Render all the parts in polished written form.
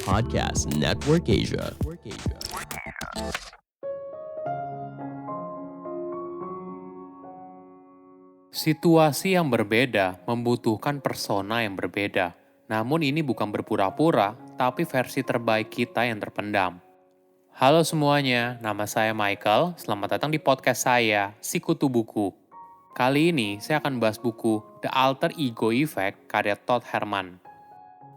Podcast Network Asia. Situasi yang berbeda membutuhkan persona yang berbeda. Namun ini bukan berpura-pura, tapi versi terbaik kita yang terpendam. Halo semuanya, nama saya Michael. Selamat datang di podcast saya, Sikutu Buku. Kali ini saya akan bahas buku The Alter Ego Effect karya Todd Herman.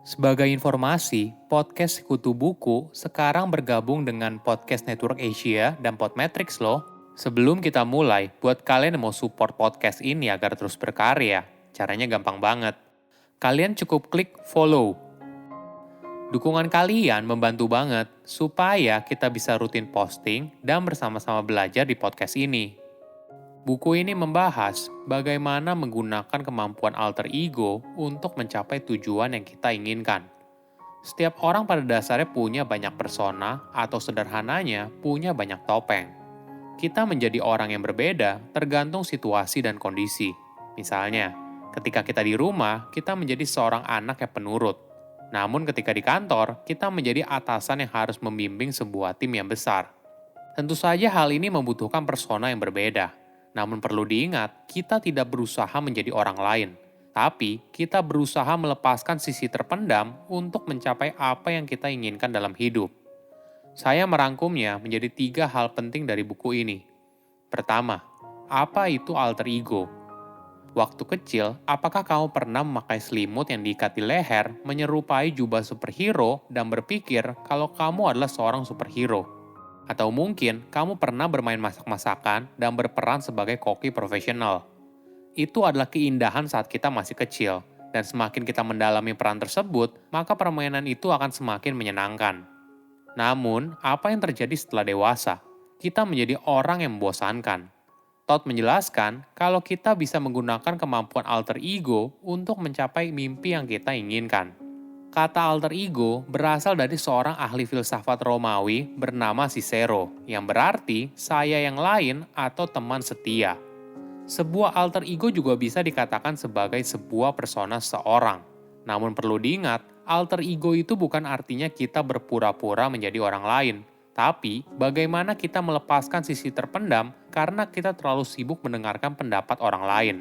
Sebagai informasi, podcast Sikutu Buku sekarang bergabung dengan Podcast Network Asia dan Podmetrics loh. Sebelum kita mulai, buat kalian yang mau support podcast ini agar terus berkarya, caranya gampang banget. Kalian cukup klik follow. Dukungan kalian membantu banget supaya kita bisa rutin posting dan bersama-sama belajar di podcast ini. Buku ini membahas bagaimana menggunakan kemampuan alter ego untuk mencapai tujuan yang kita inginkan. Setiap orang pada dasarnya punya banyak persona atau sederhananya punya banyak topeng. Kita menjadi orang yang berbeda tergantung situasi dan kondisi. Misalnya, ketika kita di rumah, kita menjadi seorang anak yang penurut. Namun ketika di kantor, kita menjadi atasan yang harus membimbing sebuah tim yang besar. Tentu saja hal ini membutuhkan persona yang berbeda. Namun perlu diingat, kita tidak berusaha menjadi orang lain. Tapi, kita berusaha melepaskan sisi terpendam untuk mencapai apa yang kita inginkan dalam hidup. Saya merangkumnya menjadi 3 hal penting dari buku ini. Pertama, apa itu alter ego? Waktu kecil, apakah kamu pernah memakai selimut yang diikat di leher, menyerupai jubah superhero, dan berpikir kalau kamu adalah seorang superhero? Atau mungkin kamu pernah bermain masak-masakan dan berperan sebagai koki profesional. Itu adalah keindahan saat kita masih kecil, dan semakin kita mendalami peran tersebut, maka permainan itu akan semakin menyenangkan. Namun, apa yang terjadi setelah dewasa? Kita menjadi orang yang membosankan. Todd menjelaskan kalau kita bisa menggunakan kemampuan alter ego untuk mencapai mimpi yang kita inginkan. Kata alter ego berasal dari seorang ahli filsafat Romawi bernama Cicero, yang berarti saya yang lain atau teman setia. Sebuah alter ego juga bisa dikatakan sebagai sebuah persona seseorang. Namun perlu diingat, alter ego itu bukan artinya kita berpura-pura menjadi orang lain, tapi bagaimana kita melepaskan sisi terpendam karena kita terlalu sibuk mendengarkan pendapat orang lain.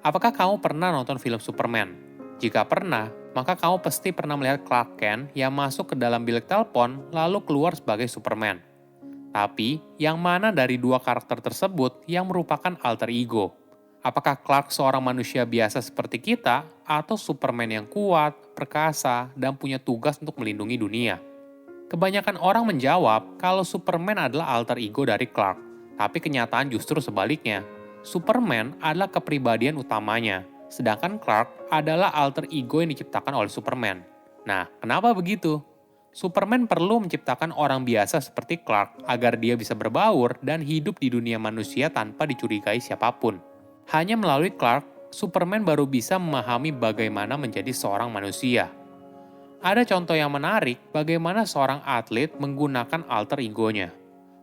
Apakah kamu pernah nonton film Superman? Jika pernah, maka kamu pasti pernah melihat Clark Kent yang masuk ke dalam bilik telepon lalu keluar sebagai Superman. Tapi, yang mana dari 2 karakter tersebut yang merupakan alter ego? Apakah Clark seorang manusia biasa seperti kita, atau Superman yang kuat, perkasa, dan punya tugas untuk melindungi dunia? Kebanyakan orang menjawab kalau Superman adalah alter ego dari Clark, tapi kenyataan justru sebaliknya. Superman adalah kepribadian utamanya, sedangkan Clark adalah alter ego yang diciptakan oleh Superman. Nah, kenapa begitu? Superman perlu menciptakan orang biasa seperti Clark agar dia bisa berbaur dan hidup di dunia manusia tanpa dicurigai siapapun. Hanya melalui Clark, Superman baru bisa memahami bagaimana menjadi seorang manusia. Ada contoh yang menarik bagaimana seorang atlet menggunakan alter egonya.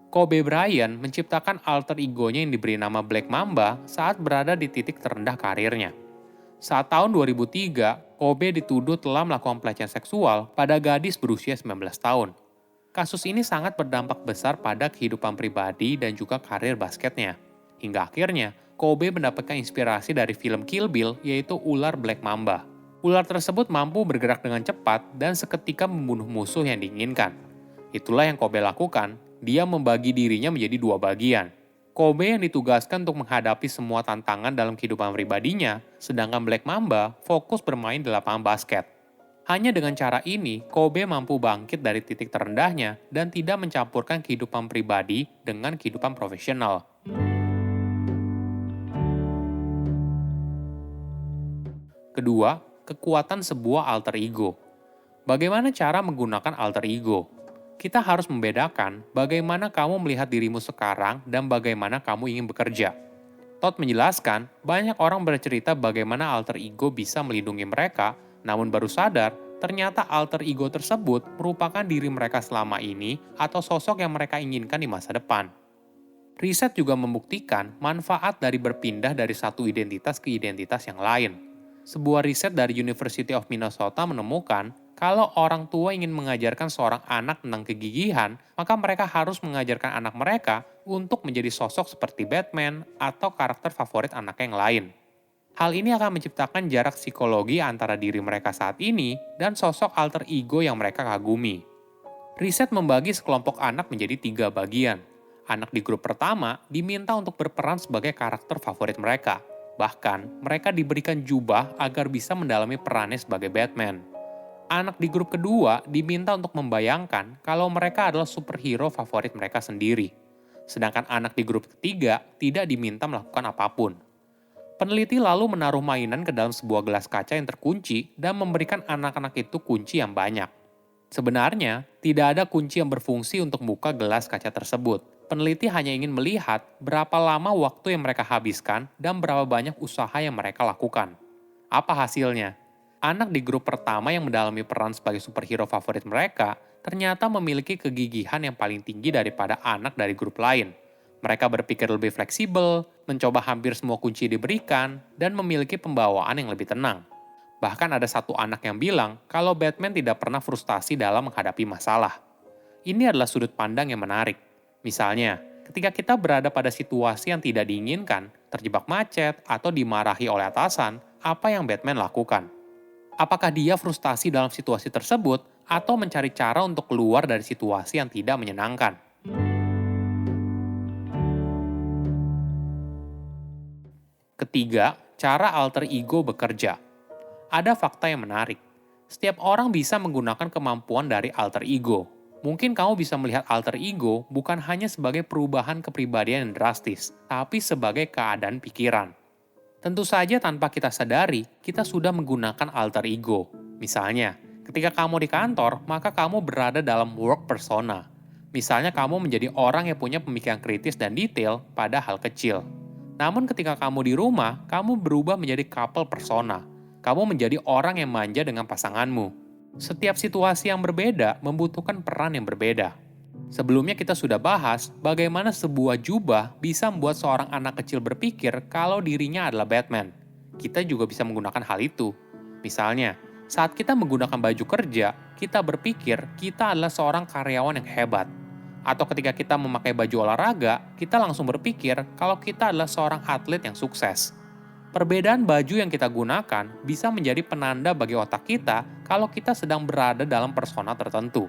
Kobe Bryant menciptakan alter egonya yang diberi nama Black Mamba saat berada di titik terendah karirnya. Saat tahun 2003, Kobe dituduh telah melakukan pelecehan seksual pada gadis berusia 19 tahun. Kasus ini sangat berdampak besar pada kehidupan pribadi dan juga karir basketnya. Hingga akhirnya, Kobe mendapatkan inspirasi dari film Kill Bill yaitu ular Black Mamba. Ular tersebut mampu bergerak dengan cepat dan seketika membunuh musuh yang diinginkan. Itulah yang Kobe lakukan, dia membagi dirinya menjadi 2 bagian. Kobe yang ditugaskan untuk menghadapi semua tantangan dalam kehidupan pribadinya, sedangkan Black Mamba fokus bermain di lapangan basket. Hanya dengan cara ini, Kobe mampu bangkit dari titik terendahnya dan tidak mencampurkan kehidupan pribadi dengan kehidupan profesional. Kedua, kekuatan sebuah alter ego. Bagaimana cara menggunakan alter ego? Kita harus membedakan bagaimana kamu melihat dirimu sekarang dan bagaimana kamu ingin bekerja. Todd menjelaskan, banyak orang bercerita bagaimana alter ego bisa melindungi mereka, namun baru sadar ternyata alter ego tersebut merupakan diri mereka selama ini atau sosok yang mereka inginkan di masa depan. Riset juga membuktikan manfaat dari berpindah dari satu identitas ke identitas yang lain. Sebuah riset dari University of Minnesota menemukan Kalau orang tua ingin mengajarkan seorang anak tentang kegigihan, maka mereka harus mengajarkan anak mereka untuk menjadi sosok seperti Batman atau karakter favorit anak yang lain. Hal ini akan menciptakan jarak psikologi antara diri mereka saat ini dan sosok alter ego yang mereka kagumi. Riset membagi sekelompok anak menjadi 3 bagian. Anak di grup pertama diminta untuk berperan sebagai karakter favorit mereka. Bahkan, mereka diberikan jubah agar bisa mendalami perannya sebagai Batman. Anak di grup kedua diminta untuk membayangkan kalau mereka adalah superhero favorit mereka sendiri. Sedangkan anak di grup ketiga tidak diminta melakukan apapun. Peneliti lalu menaruh mainan ke dalam sebuah gelas kaca yang terkunci dan memberikan anak-anak itu kunci yang banyak. Sebenarnya, tidak ada kunci yang berfungsi untuk membuka gelas kaca tersebut. Peneliti hanya ingin melihat berapa lama waktu yang mereka habiskan dan berapa banyak usaha yang mereka lakukan. Apa hasilnya? Anak di grup pertama yang mendalami peran sebagai superhero favorit mereka ternyata memiliki kegigihan yang paling tinggi daripada anak dari grup lain. Mereka berpikir lebih fleksibel, mencoba hampir semua kunci diberikan, dan memiliki pembawaan yang lebih tenang. Bahkan ada satu anak yang bilang kalau Batman tidak pernah frustasi dalam menghadapi masalah. Ini adalah sudut pandang yang menarik. Misalnya, ketika kita berada pada situasi yang tidak diinginkan, terjebak macet, atau dimarahi oleh atasan, apa yang Batman lakukan? Apakah dia frustasi dalam situasi tersebut atau mencari cara untuk keluar dari situasi yang tidak menyenangkan? Ketiga, cara alter ego bekerja. Ada fakta yang menarik. Setiap orang bisa menggunakan kemampuan dari alter ego. Mungkin kamu bisa melihat alter ego bukan hanya sebagai perubahan kepribadian yang drastis, tapi sebagai keadaan pikiran. Tentu saja tanpa kita sadari, kita sudah menggunakan alter ego. Misalnya, ketika kamu di kantor, maka kamu berada dalam work persona. Misalnya kamu menjadi orang yang punya pemikiran kritis dan detail pada hal kecil. Namun ketika kamu di rumah, kamu berubah menjadi couple persona. Kamu menjadi orang yang manja dengan pasanganmu. Setiap situasi yang berbeda membutuhkan peran yang berbeda. Sebelumnya kita sudah bahas bagaimana sebuah jubah bisa membuat seorang anak kecil berpikir kalau dirinya adalah Batman. Kita juga bisa menggunakan hal itu. Misalnya, saat kita menggunakan baju kerja, kita berpikir kita adalah seorang karyawan yang hebat. Atau ketika kita memakai baju olahraga, kita langsung berpikir kalau kita adalah seorang atlet yang sukses. Perbedaan baju yang kita gunakan bisa menjadi penanda bagi otak kita kalau kita sedang berada dalam persona tertentu.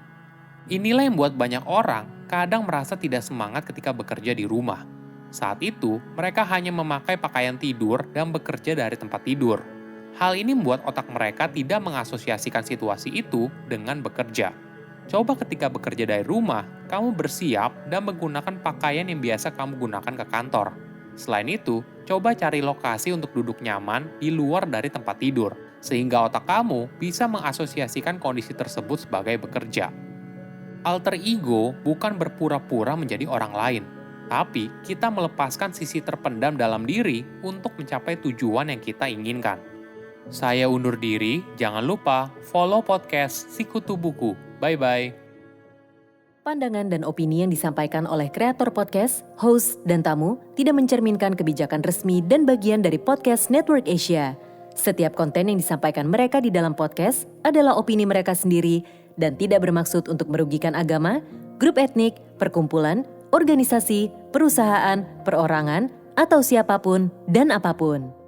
Inilah yang membuat banyak orang kadang merasa tidak semangat ketika bekerja di rumah. Saat itu, mereka hanya memakai pakaian tidur dan bekerja dari tempat tidur. Hal ini membuat otak mereka tidak mengasosiasikan situasi itu dengan bekerja. Coba ketika bekerja dari rumah, kamu bersiap dan menggunakan pakaian yang biasa kamu gunakan ke kantor. Selain itu, coba cari lokasi untuk duduk nyaman di luar dari tempat tidur, sehingga otak kamu bisa mengasosiasikan kondisi tersebut sebagai bekerja. Alter ego bukan berpura-pura menjadi orang lain, tapi kita melepaskan sisi terpendam dalam diri untuk mencapai tujuan yang kita inginkan. Saya undur diri, jangan lupa follow podcast Sikutu Buku. Bye-bye. Pandangan dan opini yang disampaikan oleh kreator podcast, host, dan tamu tidak mencerminkan kebijakan resmi dan bagian dari Podcast Network Asia. Setiap konten yang disampaikan mereka di dalam podcast adalah opini mereka sendiri dan tidak bermaksud untuk merugikan agama, grup etnik, perkumpulan, organisasi, perusahaan, perorangan, atau siapapun dan apapun.